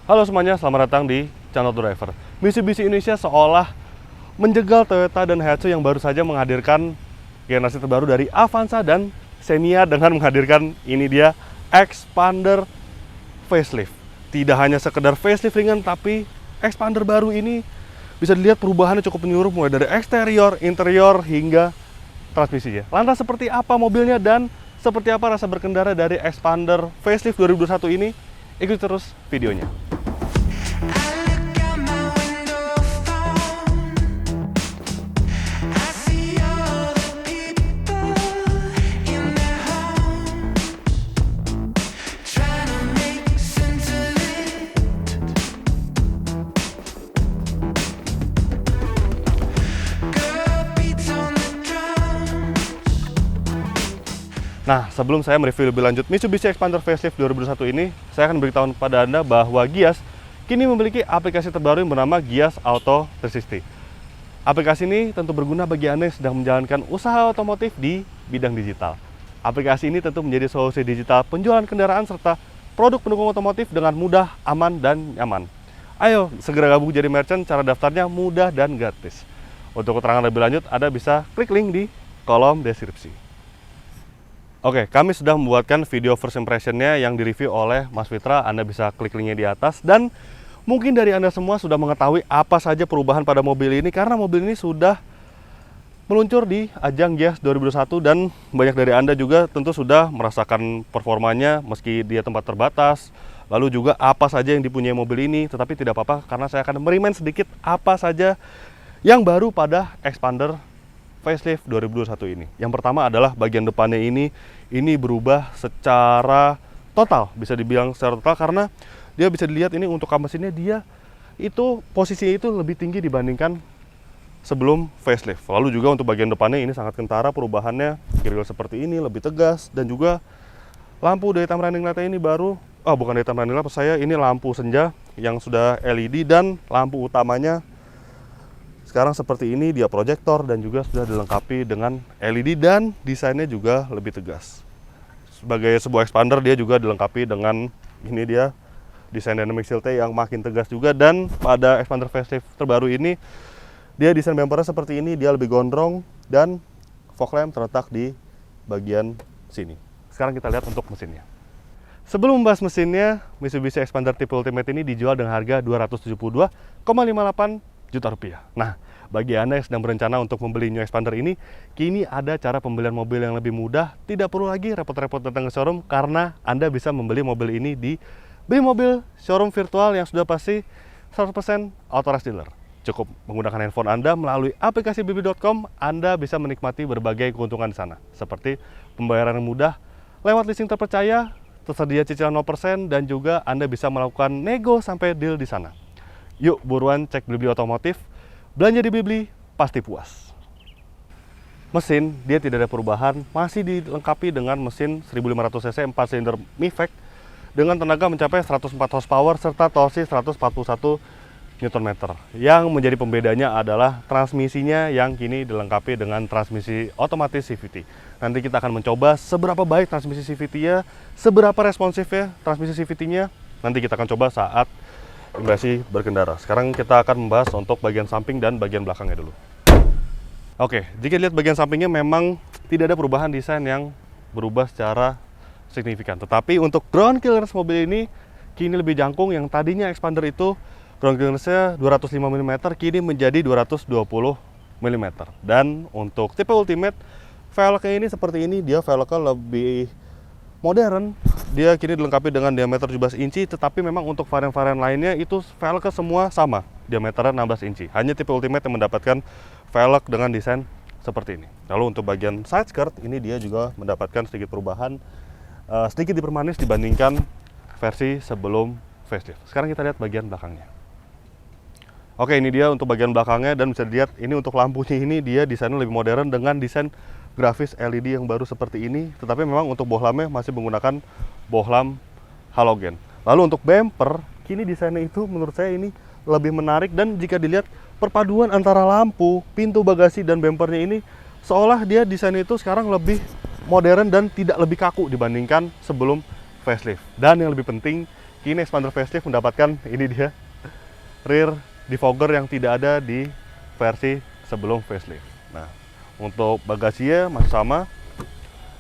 Halo semuanya, selamat datang di Channel Driver. Mitsubishi Indonesia seolah menjegal Toyota dan Daihatsu yang baru saja menghadirkan generasi terbaru dari Avanza dan Xenia dengan menghadirkan ini dia Expander facelift. Tidak hanya sekedar facelift ringan, tapi Expander baru ini bisa dilihat perubahannya cukup menyeluruh mulai dari eksterior, interior hingga transmisinya. Lantas seperti apa mobilnya dan seperti apa rasa berkendara dari Expander facelift 2021 ini? Ikuti terus videonya. Nah, sebelum saya mereview lebih lanjut Mitsubishi Expander Facelift 2021 ini, saya akan beritahu kepada Anda bahwa Gias kini memiliki aplikasi terbaru yang bernama Gias Auto 360. Aplikasi ini tentu berguna bagi Anda yang sedang menjalankan usaha otomotif di bidang digital. Aplikasi ini tentu menjadi solusi digital penjualan kendaraan serta produk pendukung otomotif dengan mudah, aman, dan nyaman. Ayo, segera gabung jadi merchant, cara daftarnya mudah dan gratis. Untuk keterangan lebih lanjut, Anda bisa klik link di kolom deskripsi. Oke, kami sudah membuatkan video first impression-nya yang direview oleh Mas Fitra. Anda bisa klik linknya di atas. Dan mungkin dari Anda semua sudah mengetahui apa saja perubahan pada mobil ini, karena mobil ini sudah meluncur di ajang Gias 2021 dan banyak dari Anda juga tentu sudah merasakan performanya meski dia tempat terbatas. Lalu juga apa saja yang dipunyai mobil ini, tetapi tidak apa-apa karena saya akan merimain sedikit apa saja yang baru pada Expander Facelift 2021 ini. Yang pertama adalah bagian depannya ini berubah secara total, bisa dibilang secara total karena dia bisa dilihat ini untuk kap mesinnya dia itu posisinya itu lebih tinggi dibandingkan sebelum facelift. Lalu juga untuk bagian depannya ini sangat kentara perubahannya, grill seperti ini lebih tegas dan juga lampu daytime running light ini baru, bukan daytime running light saya, ini lampu senja yang sudah LED dan lampu utamanya sekarang seperti ini, dia proyektor dan juga sudah dilengkapi dengan LED dan desainnya juga lebih tegas. Sebagai sebuah expander dia juga dilengkapi dengan ini dia desain dynamic shield yang makin tegas juga, dan pada Expander facelift terbaru ini dia desain bumpernya seperti ini, dia lebih gondrong dan fog lamp terletak di bagian sini. Sekarang kita lihat untuk mesinnya. Sebelum membahas mesinnya, Mitsubishi Expander tipe Ultimate ini dijual dengan harga Rp272,58 juta. Nah, bagi Anda yang sedang berencana untuk membeli New Expander ini, kini ada cara pembelian mobil yang lebih mudah. Tidak perlu lagi repot-repot datang ke showroom karena Anda bisa membeli mobil ini di Beli Mobil showroom virtual yang sudah pasti 100% authorized dealer. Cukup menggunakan handphone Anda melalui aplikasi blibli.com, Anda bisa menikmati berbagai keuntungan di sana, seperti pembayaran yang mudah lewat leasing terpercaya, tersedia cicilan 0%, dan juga Anda bisa melakukan nego sampai deal di sana. Yuk buruan cek Blibli Otomotif, belanja di Blibli pasti puas. Mesin dia tidak ada perubahan, masih dilengkapi dengan mesin 1500 cc 4 silinder Mivec dengan tenaga mencapai 104 horsepower serta torsi 141 Nm. Yang menjadi pembedanya adalah transmisinya yang kini dilengkapi dengan transmisi otomatis CVT. Nanti kita akan mencoba seberapa baik transmisi CVT-nya, seberapa responsifnya transmisi CVT-nya. Nanti kita akan coba saat impresi berkendara. Sekarang kita akan membahas untuk bagian samping dan bagian belakangnya dulu. Oke, jika lihat bagian sampingnya memang tidak ada perubahan desain yang berubah secara signifikan. Tetapi untuk ground clearance mobil ini kini lebih jangkung. Yang tadinya Expander itu ground clearance-nya 205 mm, kini menjadi 220 mm. Dan untuk tipe Ultimate, velgnya ini seperti ini, dia velgnya lebih modern. Dia kini dilengkapi dengan diameter 17 inci, tetapi memang untuk varian-varian lainnya itu velgnya semua sama, diameternya 16 inci. Hanya tipe Ultimate yang mendapatkan velg dengan desain seperti ini. Lalu untuk bagian side skirt, ini dia juga mendapatkan sedikit perubahan, sedikit dipermanis dibandingkan versi sebelum facelift. Sekarang kita lihat bagian belakangnya. Oke, ini dia untuk bagian belakangnya, dan bisa dilihat ini untuk lampunya ini dia desainnya lebih modern dengan desain grafis LED yang baru seperti ini, tetapi memang untuk bohlamnya masih menggunakan bohlam halogen. Lalu untuk bumper, kini desainnya itu menurut saya ini lebih menarik, dan jika dilihat perpaduan antara lampu, pintu bagasi, dan bumpernya ini seolah dia desainnya itu sekarang lebih modern dan tidak lebih kaku dibandingkan sebelum facelift. Dan yang lebih penting, kini Xpander facelift mendapatkan ini dia rear defogger yang tidak ada di versi sebelum facelift. Nah, untuk bagasinya masih sama.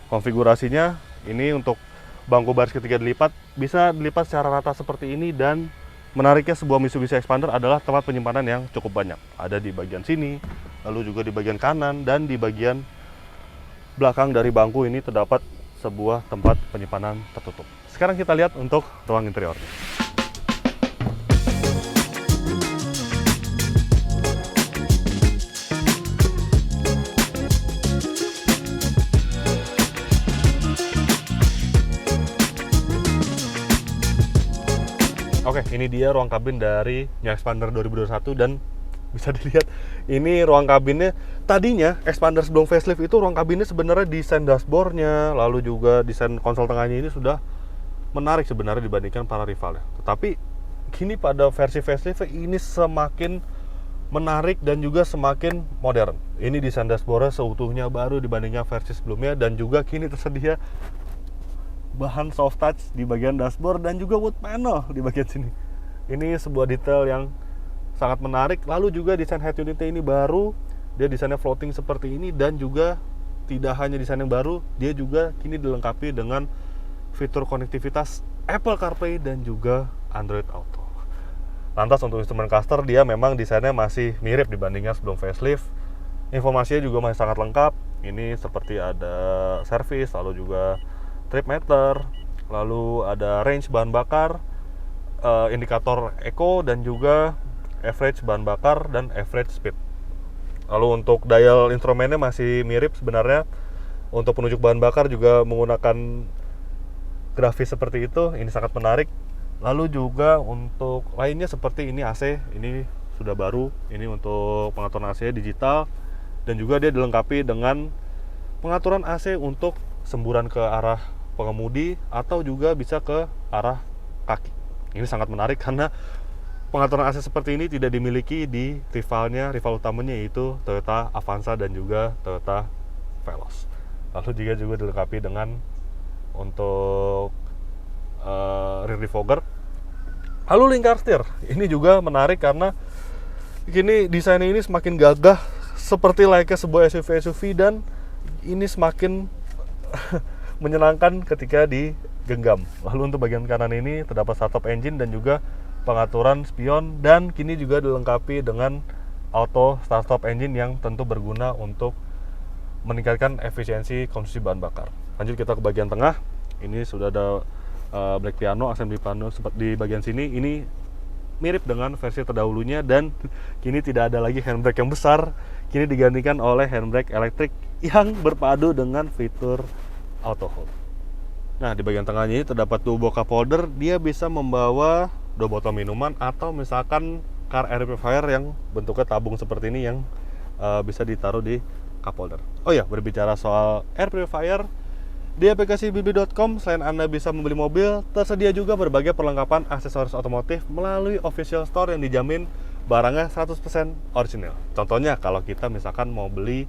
Konfigurasinya ini untuk bangku baris ketiga dilipat, bisa dilipat secara rata seperti ini, dan menariknya sebuah Mitsubishi Xpander adalah tempat penyimpanan yang cukup banyak. Ada di bagian sini, lalu juga di bagian kanan, dan di bagian belakang dari bangku ini terdapat sebuah tempat penyimpanan tertutup. Sekarang kita lihat untuk ruang interiornya. Oke, ini dia ruang kabin dari Xpander 2021, dan bisa dilihat ini ruang kabinnya. Tadinya Xpander sebelum facelift itu ruang kabinnya sebenarnya desain dashboardnya, lalu juga desain konsol tengahnya ini sudah menarik sebenarnya dibandingkan para rivalnya. Tetapi kini pada versi facelift ini semakin menarik dan juga semakin modern. Ini desain dashboardnya seutuhnya baru dibandingkan versi sebelumnya, dan juga kini tersedia bahan soft touch di bagian dashboard dan juga wood panel di bagian sini. Ini sebuah detail yang sangat menarik. Lalu juga desain head unitnya ini baru, dia desainnya floating seperti ini, dan juga tidak hanya desain yang baru, dia juga kini dilengkapi dengan fitur konektivitas Apple CarPlay dan juga Android Auto. Lantas untuk instrumen cluster, dia memang desainnya masih mirip dibandingkan sebelum facelift. Informasinya juga masih sangat lengkap. Ini seperti ada service, lalu juga trip meter, lalu ada range bahan bakar, indikator eco, dan juga average bahan bakar dan average speed. Lalu untuk dial instrumennya masih mirip sebenarnya. Untuk penunjuk bahan bakar juga menggunakan grafis seperti itu. Ini sangat menarik. Lalu juga untuk lainnya seperti ini AC, ini sudah baru. Ini untuk pengaturan AC digital, dan juga dia dilengkapi dengan pengaturan AC untuk semburan ke arah pengemudi atau juga bisa ke arah kaki. Ini sangat menarik karena pengaturan AC seperti ini tidak dimiliki di rival utamanya, yaitu Toyota Avanza dan juga Toyota Veloz. Lalu juga dilengkapi dengan untuk rear defogger. Lalu lingkar setir ini juga menarik karena kini desainnya ini semakin gagah seperti layaknya sebuah SUV, dan ini semakin menyenangkan ketika digenggam. Lalu untuk bagian kanan ini terdapat startup engine dan juga pengaturan spion, dan kini juga dilengkapi dengan auto start-stop engine yang tentu berguna untuk meningkatkan efisiensi konsumsi bahan bakar. Lanjut kita ke bagian tengah. Ini sudah ada black piano, assembly piano di bagian sini. Ini mirip dengan versi terdahulunya, dan kini tidak ada lagi handbrake yang besar. Kini digantikan oleh handbrake elektrik yang berpadu dengan fitur auto hold. Nah, di bagian tengahnya ini terdapat 2 buah cup holder. Dia bisa membawa 2 botol minuman atau misalkan car air purifier yang bentuknya tabung seperti ini yang bisa ditaruh di cup holder. Oh ya, berbicara soal air purifier, di aplikasi bibi.com selain Anda bisa membeli mobil, tersedia juga berbagai perlengkapan aksesoris otomotif melalui official store yang dijamin barangnya 100% original. Contohnya kalau kita misalkan mau beli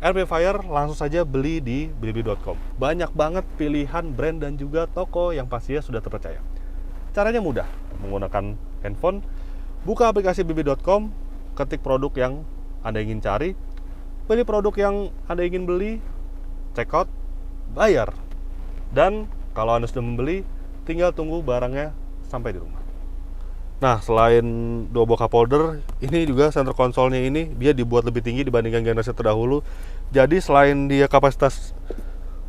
air purifier, langsung saja beli di bibi.com. Banyak banget pilihan brand dan juga toko yang pastinya sudah terpercaya. Caranya mudah, menggunakan handphone, buka aplikasi bibi.com, ketik produk yang Anda ingin cari, pilih produk yang Anda ingin beli, check out, bayar. Dan kalau Anda sudah membeli, tinggal tunggu barangnya sampai di rumah. Nah, selain 2 buah cup holder, ini juga center konsolnya ini dia dibuat lebih tinggi dibandingkan generasi terdahulu. Jadi selain dia kapasitas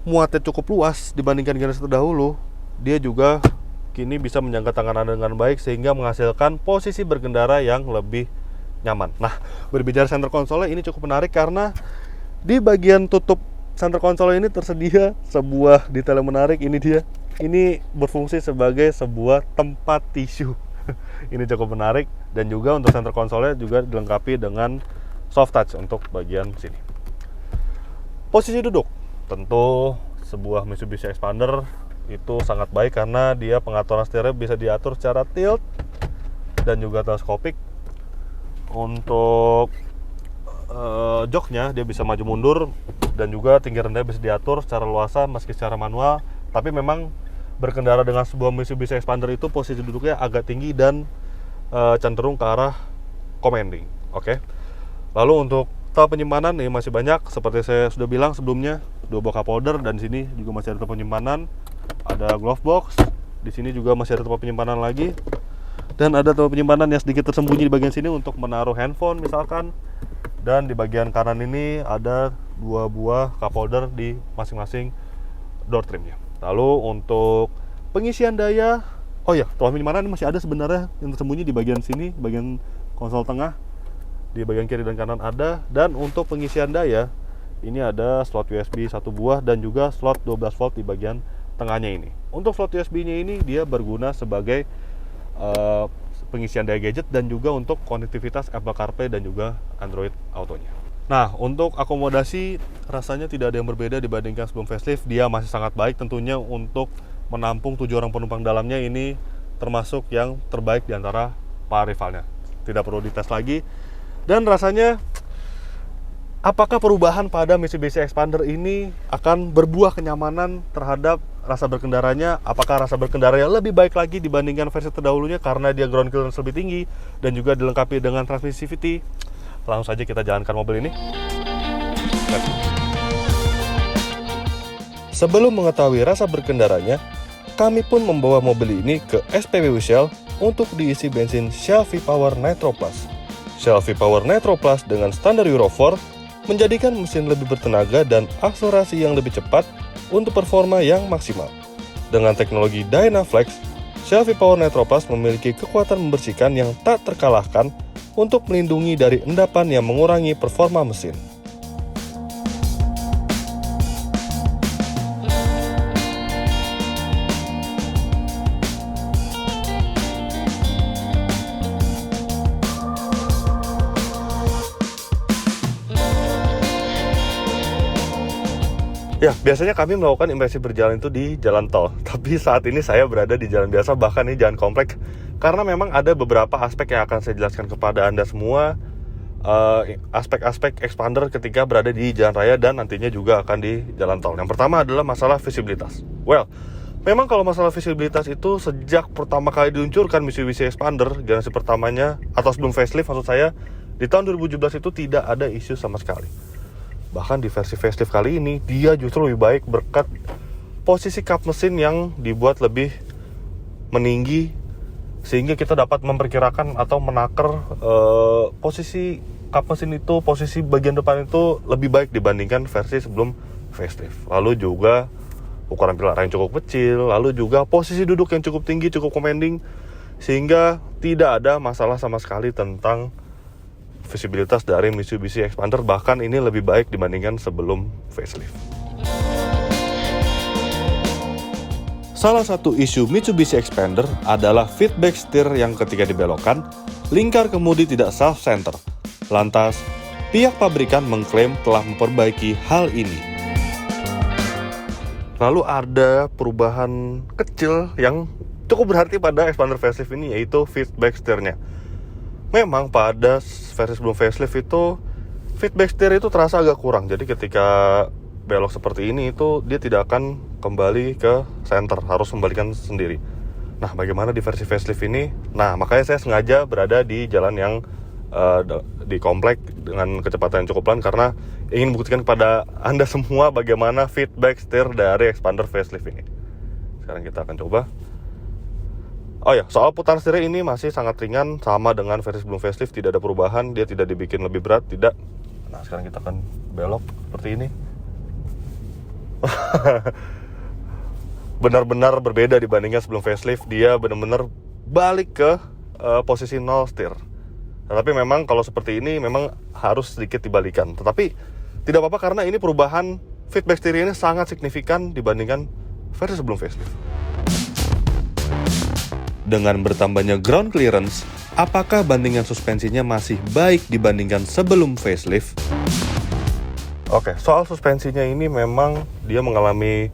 muatnya cukup luas dibandingkan generasi terdahulu, dia juga kini bisa menjangkau tangan Anda dengan baik sehingga menghasilkan posisi berkendara yang lebih nyaman. Nah, berbicara center konsolnya ini cukup menarik karena di bagian tutup center konsol ini tersedia sebuah detail yang menarik. Ini dia. Ini berfungsi sebagai sebuah tempat tisu. Ini cukup menarik, dan juga untuk center konsolnya juga dilengkapi dengan soft touch untuk bagian sini. Posisi duduk, tentu sebuah Mitsubishi Xpander itu sangat baik karena dia pengaturan setirnya bisa diatur secara tilt dan juga teleskopik. Untuk joknya dia bisa maju mundur, dan juga tinggi rendah bisa diatur secara luasa meski secara manual. Tapi memang berkendara dengan sebuah Mitsubishi Expander itu posisi duduknya agak tinggi dan cenderung ke arah commanding. Oke. Lalu untuk tab penyimpanan ini masih banyak, seperti saya sudah bilang sebelumnya, 2 buah cup holder, dan di sini juga masih ada tempat penyimpanan, ada glove box, di sini juga masih ada tempat penyimpanan lagi, dan ada tempat penyimpanan yang sedikit tersembunyi di bagian sini untuk menaruh handphone misalkan. Dan di bagian kanan ini ada 2 buah cup holder di masing-masing door trimnya. Lalu untuk pengisian daya, oh ya, tempat penyimpanan ini masih ada sebenarnya yang tersembunyi di bagian sini, bagian konsol tengah, di bagian kiri dan kanan ada. Dan untuk pengisian daya, ini ada slot USB 1 buah dan juga slot 12 volt di bagian tengahnya ini. Untuk slot USB-nya ini dia berguna sebagai pengisian daya gadget dan juga untuk konektivitas Apple CarPlay dan juga Android Auto-nya. Nah, untuk akomodasi rasanya tidak ada yang berbeda dibandingkan sebelum facelift. Dia masih sangat baik tentunya untuk menampung 7 orang penumpang dalamnya. Ini termasuk yang terbaik di antara para rivalnya. Tidak perlu dites lagi. Dan rasanya, apakah perubahan pada Mitsubishi Expander ini akan berbuah kenyamanan terhadap rasa berkendaranya? Apakah rasa berkendaranya lebih baik lagi dibandingkan versi terdahulunya karena dia ground clearance lebih tinggi dan juga dilengkapi dengan transmisi CVT? Langsung saja kita jalankan mobil ini. Sebelum mengetahui rasa berkendaranya, kami pun membawa mobil ini ke SPBU Shell untuk diisi bensin Shell V-Power Nitro Plus. Shell V-Power Nitro Plus dengan standar Euro 4 menjadikan mesin lebih bertenaga dan akselerasi yang lebih cepat untuk performa yang maksimal. Dengan teknologi Dynaflex, Shell V-Power Nitro Plus memiliki kekuatan membersihkan yang tak terkalahkan untuk melindungi dari endapan yang mengurangi performa mesin. Ya, biasanya kami melakukan impresi berjalan itu di jalan tol. Tapi saat ini saya berada di jalan biasa, bahkan ini jalan komplek. Karena memang ada beberapa aspek yang akan saya jelaskan kepada Anda semua. Aspek-aspek Expander ketika berada di jalan raya dan nantinya juga akan di jalan tol. Yang pertama adalah masalah visibilitas. Well, memang kalau masalah visibilitas itu sejak pertama kali diluncurkan Mitsubishi Expander, generasi pertamanya, atau sebelum facelift maksud saya, di tahun 2017 itu tidak ada isu sama sekali. Bahkan di versi facelift kali ini, dia justru lebih baik berkat posisi kap mesin yang dibuat lebih meninggi, sehingga kita dapat memperkirakan atau menakar posisi kap mesin itu, posisi bagian depan itu lebih baik dibandingkan versi sebelum facelift. Lalu juga ukuran pilar yang cukup kecil, lalu juga posisi duduk yang cukup tinggi, cukup commanding, sehingga tidak ada masalah sama sekali tentang visibilitas dari Mitsubishi Expander. Bahkan ini lebih baik dibandingkan sebelum facelift. Salah satu isu Mitsubishi Expander adalah feedback steer yang ketika dibelokkan, lingkar kemudi tidak self-center. Lantas, pihak pabrikan mengklaim telah memperbaiki hal ini. Lalu ada perubahan kecil yang cukup berarti pada Expander facelift ini, yaitu feedback steer-nya. Memang pada versi sebelum facelift itu feedback steer itu terasa agak kurang. Jadi ketika belok seperti ini itu dia tidak akan kembali ke center, harus kembalikan sendiri. Nah, bagaimana di versi facelift ini? Nah, makanya saya sengaja berada di jalan yang di komplek dengan kecepatan yang cukup pelan karena ingin membuktikan kepada Anda semua bagaimana feedback steer dari Expander facelift ini. Sekarang kita akan coba. Oh ya, soal putaran setir ini masih sangat ringan, sama dengan versi sebelum facelift, tidak ada perubahan, dia tidak dibikin lebih berat, tidak. Nah, sekarang kita akan belok seperti ini. Benar-benar berbeda dibandingkan sebelum facelift, dia benar-benar balik ke posisi 0 setir. Tapi memang kalau seperti ini memang harus sedikit dibalikan. Tetapi tidak apa-apa karena ini perubahan feedback setir ini sangat signifikan dibandingkan versi sebelum facelift. Dengan bertambahnya ground clearance, apakah bandingan suspensinya masih baik dibandingkan sebelum facelift? Oke, soal suspensinya ini memang dia mengalami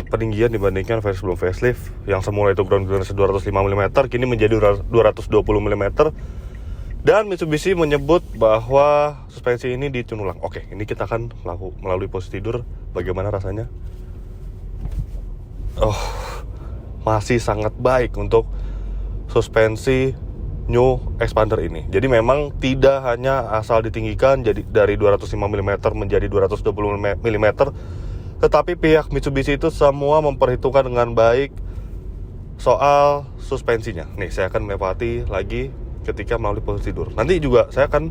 peninggian dibandingkan versi sebelum facelift. Yang semula itu ground clearance 205 mm, kini menjadi 220 mm. Dan Mitsubishi menyebut bahwa suspensi ini ditune ulang. Oke, ini kita akan melalui posisi tidur. Bagaimana rasanya? masih sangat baik untuk suspensi new expander ini. Jadi memang tidak hanya asal ditinggikan jadi dari 205 mm menjadi 220 mm, tetapi pihak Mitsubishi itu semua memperhitungkan dengan baik soal suspensinya. Nih, saya akan melewati lagi ketika melalui posisi tidur. Nanti juga saya akan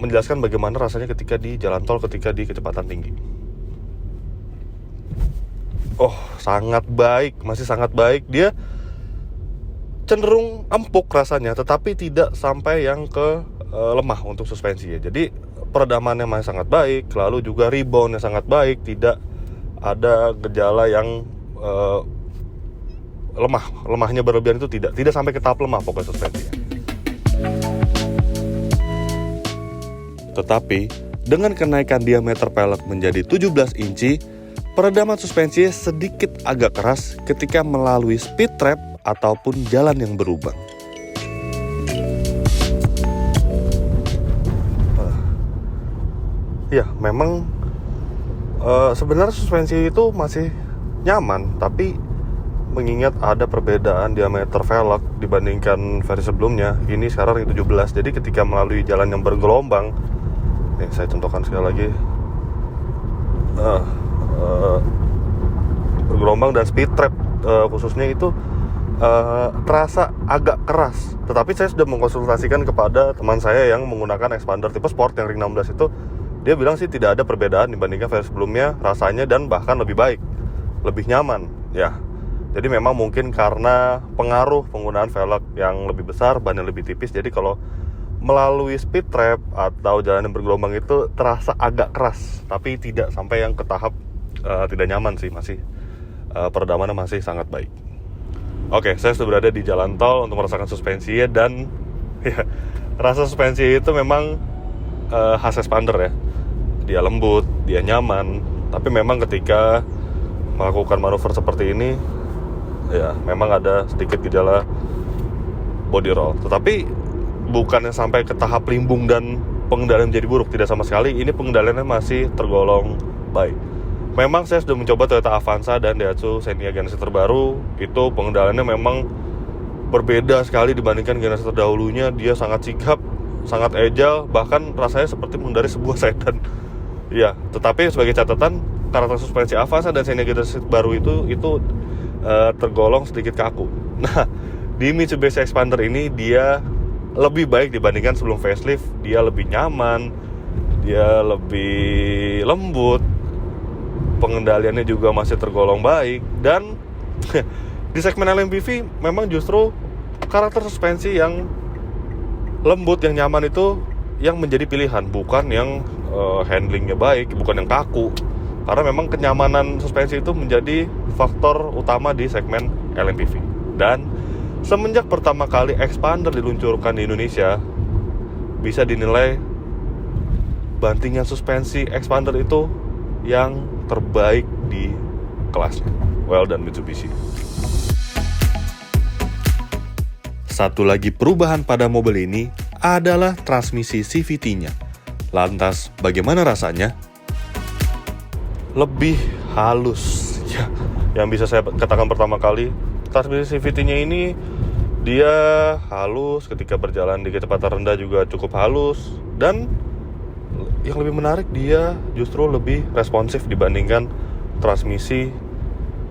menjelaskan bagaimana rasanya ketika di jalan tol, ketika di kecepatan tinggi. Sangat baik, masih sangat baik. Dia cenderung empuk rasanya, tetapi tidak sampai yang ke lemah untuk suspensi ya. Jadi peredamannya masih sangat baik, lalu juga reboundnya sangat baik, tidak ada gejala yang lemahnya berlebihan, itu tidak sampai ke tahap lemah pokoknya suspensinya. Tetapi dengan kenaikan diameter pelek menjadi 17 inci, peredaman suspensi sedikit agak keras ketika melalui speed trap ataupun jalan yang berlubang. Ya, memang sebenarnya suspensi itu masih nyaman, tapi mengingat ada perbedaan diameter velg dibandingkan versi sebelumnya, ini sekarang 17. Jadi ketika melalui jalan yang bergelombang, nih saya contohkan sekali lagi, bergelombang dan speed trap khususnya itu terasa agak keras. Tetapi saya sudah mengkonsultasikan kepada teman saya yang menggunakan expander tipe sport yang ring 16 itu, dia bilang sih tidak ada perbedaan dibandingkan versi sebelumnya rasanya, dan bahkan lebih baik, lebih nyaman ya. Jadi memang mungkin karena pengaruh penggunaan velg yang lebih besar, ban yang lebih tipis, jadi kalau melalui speed trap atau jalan yang bergelombang itu terasa agak keras, tapi tidak sampai yang ke tahap tidak nyaman sih, masih peredamannya masih sangat baik. Oke, saya sudah berada di jalan tol untuk merasakan suspensinya, dan ya, rasa suspensi itu memang khas expander ya. Dia lembut, dia nyaman, tapi memang ketika melakukan manuver seperti ini, ya memang ada sedikit gejala body roll. Tetapi bukannya sampai ke tahap limbung dan pengendalian menjadi buruk, tidak sama sekali. Ini pengendaliannya masih tergolong baik. Memang saya sudah mencoba Toyota Avanza dan Daihatsu Xenia generasi terbaru, itu pengendaliannya memang berbeda sekali dibandingkan generasi terdahulunya. Dia sangat sigap, sangat agile, bahkan rasanya seperti mengendari sebuah sedan. Ya, tetapi sebagai catatan, karakter suspensi Avanza dan Xenia generasi baru itu tergolong sedikit kaku. Nah, di Mitsubishi Expander ini dia lebih baik dibandingkan sebelum facelift. Dia lebih nyaman, dia lebih lembut, pengendaliannya juga masih tergolong baik, dan di segmen LMPV memang justru karakter suspensi yang lembut, yang nyaman itu yang menjadi pilihan, bukan yang handlingnya baik, bukan yang kaku. Karena memang kenyamanan suspensi itu menjadi faktor utama di segmen LMPV. Dan semenjak pertama kali Expander diluncurkan di Indonesia, bisa dinilai bantingan suspensi Expander itu yang terbaik di kelasnya. Well done Mitsubishi. Satu lagi perubahan pada mobil ini adalah transmisi CVT-nya. Lantas bagaimana rasanya? Lebih halus ya. Yang bisa saya katakan pertama kali, transmisi CVT-nya ini dia halus, ketika berjalan di kecepatan rendah juga cukup halus, dan yang lebih menarik dia justru lebih responsif dibandingkan transmisi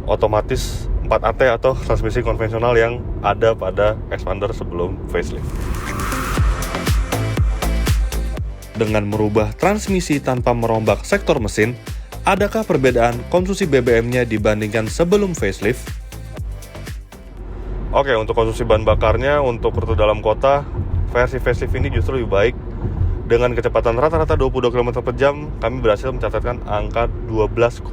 otomatis 4AT atau transmisi konvensional yang ada pada Expander sebelum facelift. Dengan merubah transmisi tanpa merombak sektor mesin, adakah perbedaan konsumsi BBM-nya dibandingkan sebelum facelift? Oke, untuk konsumsi bahan bakarnya untuk rute dalam kota, versi facelift ini justru lebih baik. Dengan kecepatan rata-rata 22 km per jam, kami berhasil mencatatkan angka 12,2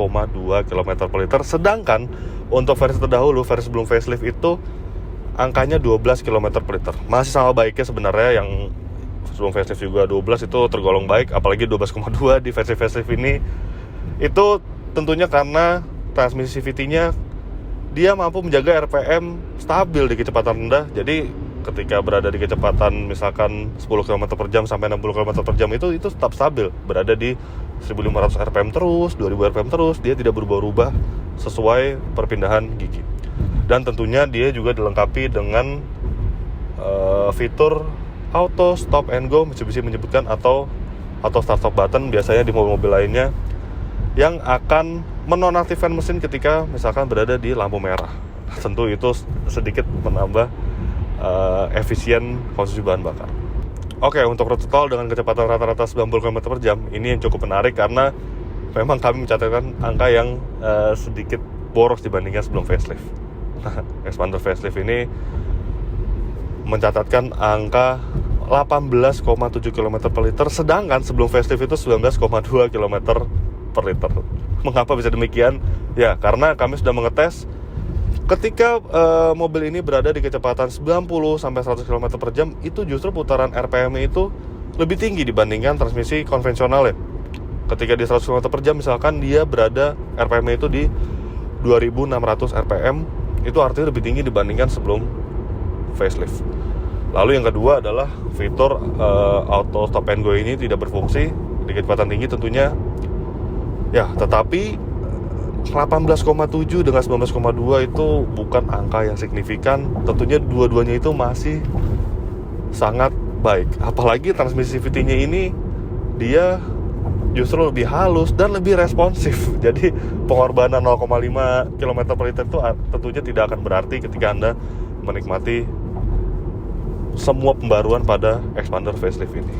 km per liter. Sedangkan untuk versi terdahulu, versi sebelum facelift itu angkanya 12 km per liter. Masih sama baiknya sebenarnya, yang sebelum facelift juga 12 itu tergolong baik, apalagi 12,2 di versi facelift ini. Itu tentunya karena transmisi CVT-nya dia mampu menjaga RPM stabil di kecepatan rendah. Jadi ketika berada di kecepatan misalkan 10 km per jam sampai 60 km per jam itu tetap stabil, berada di 1500 rpm terus, 2000 rpm terus, dia tidak berubah-ubah sesuai perpindahan gigi. Dan tentunya dia juga dilengkapi dengan fitur auto stop and go, Mitsubishi menyebutkan, atau auto start stop button biasanya di mobil-mobil lainnya, yang akan menonaktifkan mesin ketika misalkan berada di lampu merah. Tentu itu sedikit menambah efisien konsumsi bahan bakar. Oke, untuk rute tol dengan kecepatan rata-rata 90 km per jam, ini yang cukup menarik karena memang kami mencatatkan angka yang sedikit boros dibandingkan sebelum facelift. Expander facelift ini mencatatkan angka 18,7 km per liter, sedangkan sebelum facelift itu 19,2 km per liter. Mengapa bisa demikian? Ya, karena kami sudah mengetes ketika mobil ini berada di kecepatan 90-100 km per jam, itu justru putaran RPM itu lebih tinggi dibandingkan transmisi konvensional ya. Ketika di 100 km per jam misalkan dia berada RPM itu di 2600 RPM, itu artinya lebih tinggi dibandingkan sebelum facelift. Lalu yang kedua adalah fitur auto stop and go ini tidak berfungsi di kecepatan tinggi tentunya. Ya, tetapi 18,7 dengan 19,2 itu bukan angka yang signifikan. Tentunya dua-duanya itu masih sangat baik. Apalagi transmisi CVT-nya ini dia justru lebih halus dan lebih responsif. Jadi pengorbanan 0,5 km per liter itu tentunya tidak akan berarti ketika Anda menikmati semua pembaruan pada Expander facelift ini.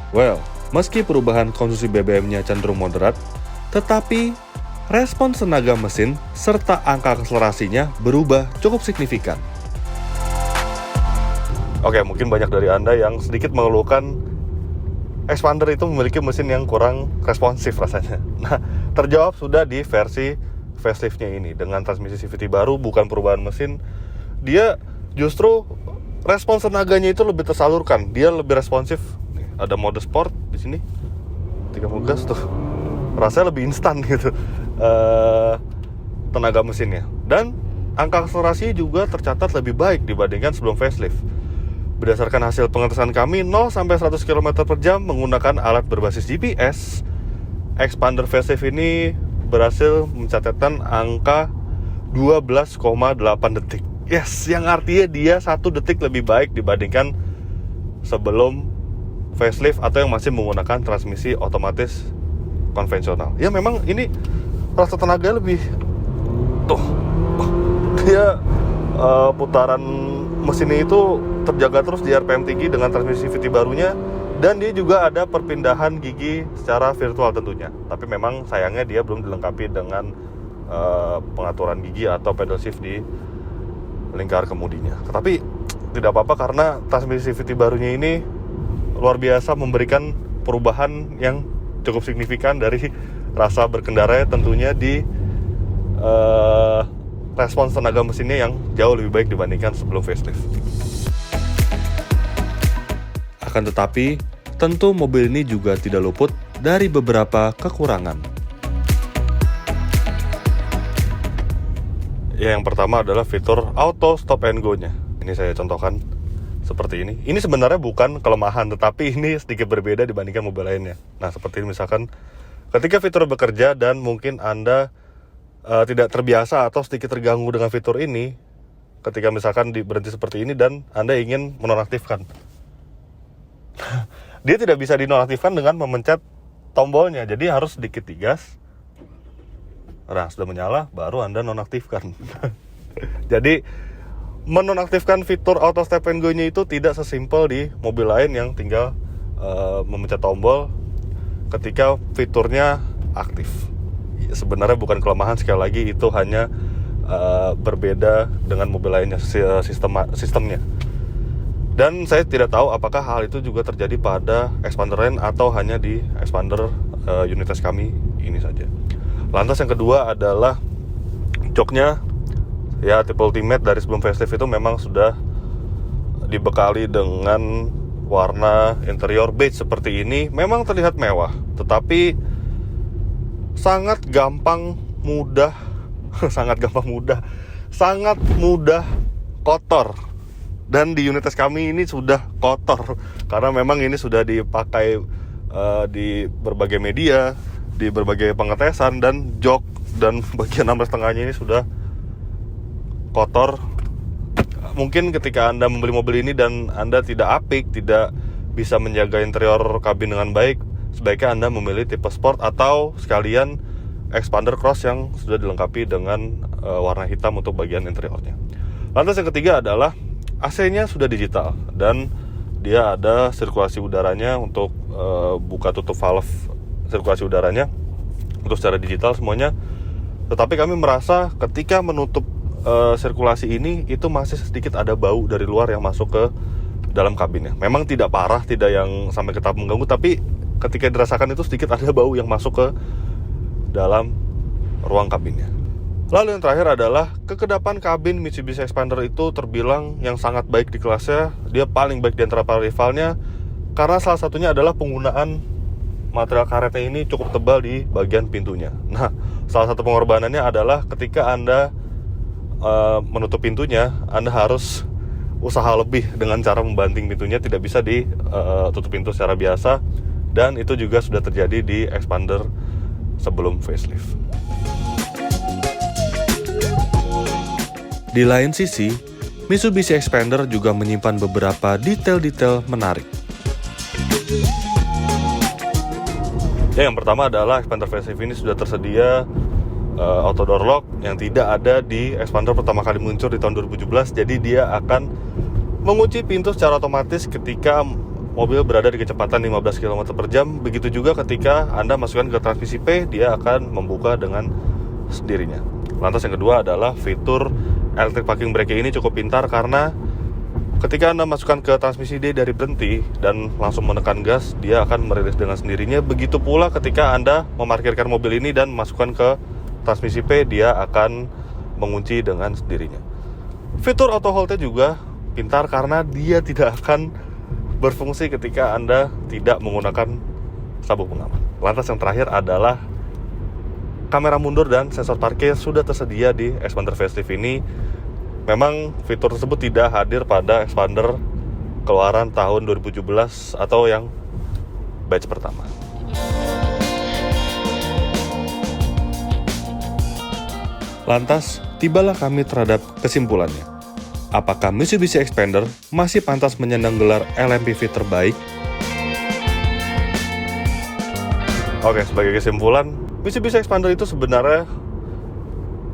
Well, meski perubahan konsumsi BBM-nya cenderung moderat, tetapi respons tenaga mesin serta angka akselerasinya berubah cukup signifikan. Oke, mungkin banyak dari Anda yang sedikit mengeluhkan Expander itu memiliki mesin yang kurang responsif rasanya. Nah, terjawab sudah di versi facelift-nya ini. Dengan transmisi CVT baru, bukan perubahan mesin, dia justru respons tenaganya itu lebih tersalurkan. Dia lebih responsif. Ada mode sport di sini, tinggal gas tuh, rasanya lebih instan gitu tenaga mesinnya. Dan angka akselerasi juga tercatat lebih baik dibandingkan sebelum facelift. Berdasarkan hasil pengetesan kami 0-100 km per jam menggunakan alat berbasis GPS, Expander facelift ini berhasil mencatatkan angka 12,8 detik. Yes, yang artinya dia 1 detik lebih baik dibandingkan sebelum facelift atau yang masih menggunakan transmisi otomatis konvensional. Ya memang ini rasa tenaga lebih tuh. Dia putaran mesinnya itu terjaga terus di RPM tinggi dengan transmisi CVT barunya, dan dia juga ada perpindahan gigi secara virtual tentunya. Tapi memang sayangnya dia belum dilengkapi dengan pengaturan gigi atau pedal shift di lingkar kemudinya. Tetapi tidak apa-apa karena transmisi CVT barunya ini luar biasa, memberikan perubahan yang cukup signifikan dari rasa berkendara tentunya di respons tenaga mesinnya yang jauh lebih baik dibandingkan sebelum facelift. Akan tetapi, tentu mobil ini juga tidak luput dari beberapa kekurangan. Ya, yang pertama adalah fitur auto stop and go-nya. Ini saya contohkan seperti ini. Ini sebenarnya bukan kelemahan, tetapi ini sedikit berbeda dibandingkan mobil lainnya. Nah, seperti ini misalkan ketika fitur bekerja dan mungkin Anda tidak terbiasa atau sedikit terganggu dengan fitur ini, ketika misalkan berhenti seperti ini dan Anda ingin menonaktifkan, dia tidak bisa dinonaktifkan dengan memencet tombolnya. Jadi harus sedikit digas. Nah, sudah menyala, baru Anda nonaktifkan. Jadi menonaktifkan fitur auto stop and go-nya itu tidak sesimpel di mobil lain yang tinggal memencet tombol ketika fiturnya aktif. Sebenarnya bukan kelemahan, sekali lagi itu hanya berbeda dengan mobil lainnya sistemnya. Dan saya tidak tahu apakah hal itu juga terjadi pada Expander lain atau hanya di Expander unit test kami ini saja. Lantas yang kedua adalah joknya. Ya, tipe Ultimate dari sebelum facelift itu memang sudah dibekali dengan warna interior beige seperti ini. Memang terlihat mewah, tetapi sangat mudah kotor. Dan di unit test kami ini sudah kotor karena memang ini sudah dipakai di berbagai media, di berbagai pengetesan, dan jok dan bagian armrest tengahnya ini sudah kotor. Mungkin ketika Anda membeli mobil ini dan Anda tidak apik, tidak bisa menjaga interior kabin dengan baik, sebaiknya Anda memilih tipe sport atau sekalian expander cross yang sudah dilengkapi dengan warna hitam untuk bagian interiornya. Lantas yang ketiga adalah AC-nya sudah digital dan dia ada sirkulasi udaranya untuk buka tutup valve sirkulasi udaranya untuk secara digital semuanya. Tetapi kami merasa ketika menutup sirkulasi ini itu masih sedikit ada bau dari luar yang masuk ke dalam kabinnya. Memang tidak parah, tidak yang sampai ke tahap mengganggu, tapi ketika dirasakan itu sedikit ada bau yang masuk ke dalam ruang kabinnya. Lalu yang terakhir adalah kekedapan kabin Mitsubishi Expander itu terbilang yang sangat baik di kelasnya. Dia paling baik di antara para rivalnya karena salah satunya adalah penggunaan material karetnya ini cukup tebal di bagian pintunya. Nah, salah satu pengorbanannya adalah ketika Anda menutup pintunya, Anda harus usaha lebih dengan cara membanting pintunya, tidak bisa ditutup pintu secara biasa, dan itu juga sudah terjadi di Expander sebelum facelift. Di lain sisi, Mitsubishi Expander juga menyimpan beberapa detail-detail menarik. Ya, yang pertama adalah Expander facelift ini sudah tersedia auto door lock yang tidak ada di Expander pertama kali muncul di tahun 2017. Jadi dia akan mengunci pintu secara otomatis ketika mobil berada di kecepatan 15 km per jam. Begitu juga ketika Anda masukkan ke transmisi P, dia akan membuka dengan sendirinya. Lantas yang kedua adalah fitur electric parking brake ini cukup pintar karena ketika Anda masukkan ke transmisi D dari berhenti dan langsung menekan gas, dia akan merilis dengan sendirinya. Begitu pula ketika Anda memarkirkan mobil ini dan masukkan ke transmisi P, dia akan mengunci dengan sendirinya. Fitur auto hold-nya juga pintar karena dia tidak akan berfungsi ketika Anda tidak menggunakan sabuk pengaman. Lantas yang terakhir adalah kamera mundur dan sensor parkir sudah tersedia di Expander facelift ini. Memang fitur tersebut tidak hadir pada Expander keluaran tahun 2017 atau yang batch pertama. Lantas, tibalah kami terhadap kesimpulannya. Apakah Mitsubishi Expander masih pantas menyandang gelar LMPV terbaik? Oke, sebagai kesimpulan, Mitsubishi Expander itu sebenarnya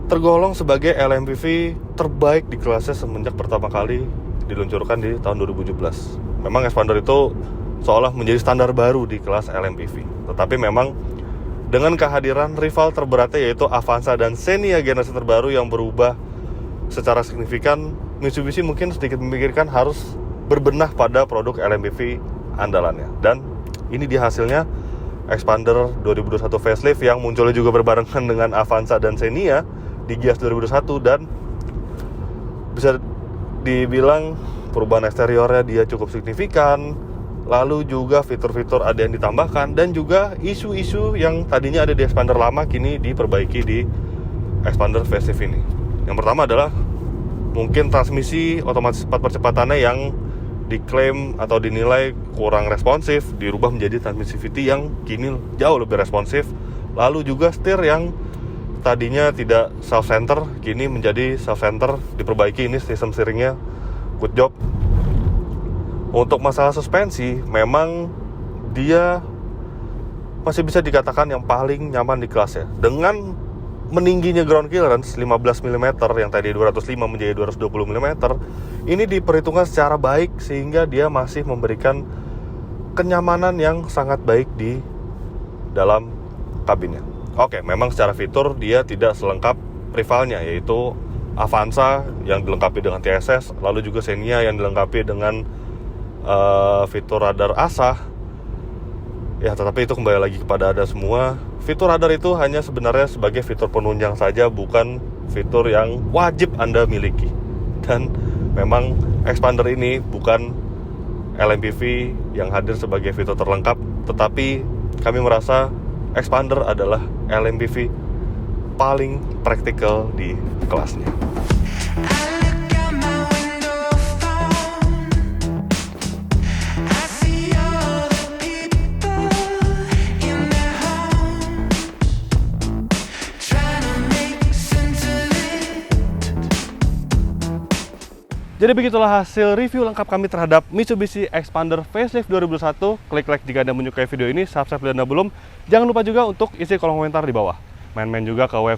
tergolong sebagai LMPV terbaik di kelasnya semenjak pertama kali diluncurkan di tahun 2017. Memang Expander itu seolah menjadi standar baru di kelas LMPV. Tetapi memang dengan kehadiran rival terberatnya yaitu Avanza dan Xenia generasi terbaru yang berubah secara signifikan, Mitsubishi mungkin sedikit memikirkan harus berbenah pada produk LMPV andalannya. Dan ini dia hasilnya, Expander 2021 facelift yang munculnya juga berbarengan dengan Avanza dan Xenia di Gias 2021, dan bisa dibilang perubahan eksteriornya dia cukup signifikan. Lalu juga fitur-fitur ada yang ditambahkan, dan juga isu-isu yang tadinya ada di Expander lama kini diperbaiki di Expander facelift ini. Yang pertama adalah mungkin transmisi otomatis 4 percepatannya yang diklaim atau dinilai kurang responsif dirubah menjadi transmisi VT yang kini jauh lebih responsif. Lalu juga setir yang tadinya tidak self center kini menjadi self center, diperbaiki ini sistem steeringnya, good job. Untuk masalah suspensi, memang dia masih bisa dikatakan yang paling nyaman di kelasnya. Dengan meningginya ground clearance 15 mm yang tadi 205 menjadi 220 mm, ini diperhitungkan secara baik sehingga dia masih memberikan kenyamanan yang sangat baik di dalam kabinnya. Oke, memang secara fitur dia tidak selengkap rivalnya, yaitu Avanza yang dilengkapi dengan TSS, lalu juga Xenia yang dilengkapi dengan fitur radar ASA. Ya, tetapi itu kembali lagi kepada Anda semua. Fitur radar itu hanya sebenarnya sebagai fitur penunjang saja, bukan fitur yang wajib Anda miliki. Dan memang Expander ini bukan LMPV yang hadir sebagai fitur terlengkap, tetapi kami merasa Expander adalah LMPV paling praktikal di kelasnya. Jadi begitulah hasil review lengkap kami terhadap Mitsubishi Expander Facelift 2001. Klik like jika Anda menyukai video ini, subscribe jika Anda belum. Jangan lupa juga untuk isi kolom komentar di bawah. Main-main juga ke website